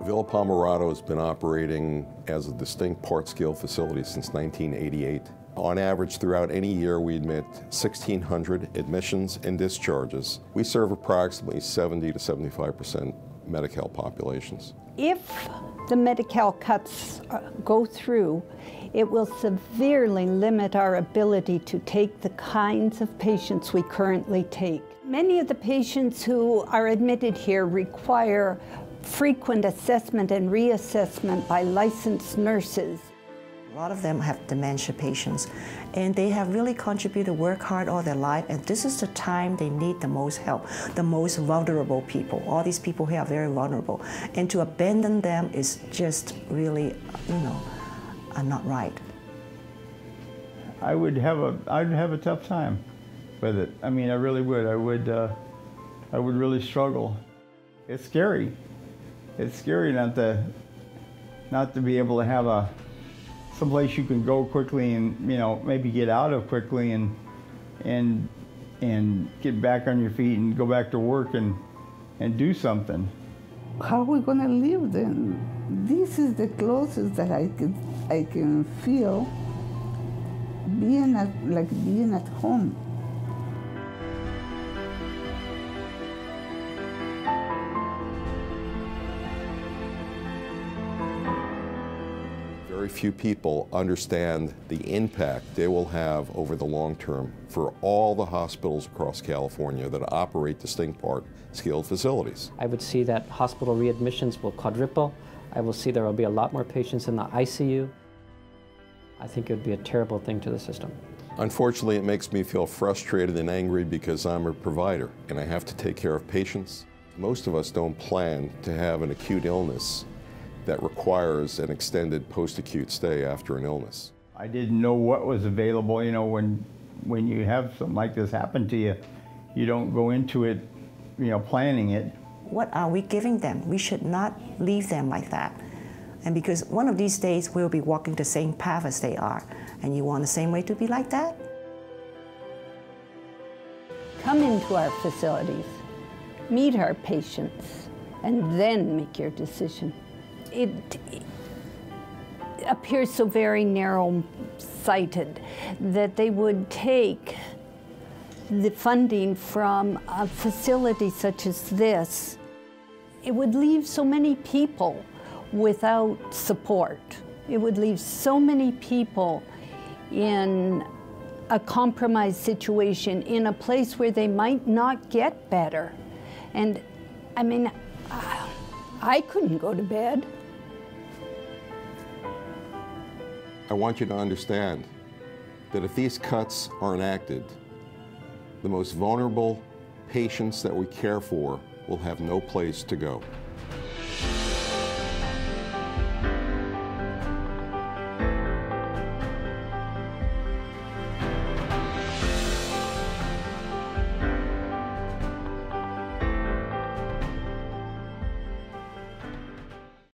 Villa Palmerato has been operating as a distinct part-scale facility since 1988. On average, throughout any year, we admit 1,600 admissions and discharges. We serve approximately 70 to 75% Medi-Cal populations. If the Medi-Cal cuts go through, it will severely limit our ability to take the kinds of patients we currently take. Many of the patients who are admitted here require frequent assessment and reassessment by licensed nurses. A lot of them have dementia patients, and they have really contributed, work hard all their life, and this is the time they need the most help, the most vulnerable people. All these people here are very vulnerable, and to abandon them is just really, not right. I'd have a tough time with it. I mean, I really would. I would really struggle. It's scary. It's scary not to be able to have someplace you can go quickly and maybe get out of quickly and get back on your feet and go back to work and do something. How are we gonna live then? This is the closest that I can feel being at home. Very few people understand the impact they will have over the long term for all the hospitals across California that operate distinct part-scale facilities. I would see that hospital readmissions will quadruple. I will see there will be a lot more patients in the ICU. I think it would be a terrible thing to the system. Unfortunately, it makes me feel frustrated and angry because I'm a provider and I have to take care of patients. Most of us don't plan to have an acute illness that requires an extended post-acute stay after an illness. I didn't know what was available. When you have something like this happen to you, you don't go into it, planning it. What are we giving them? We should not leave them like that. And because one of these days we'll be walking the same path as they are, and you want the same way to be like that? Come into our facilities, meet our patients, and then make your decision. It appears so very narrow-sighted that they would take the funding from a facility such as this. It would leave so many people without support. It would leave so many people in a compromised situation, in a place where they might not get better. And I mean, I couldn't go to bed. I want you to understand that if these cuts are enacted, the most vulnerable patients that we care for will have no place to go.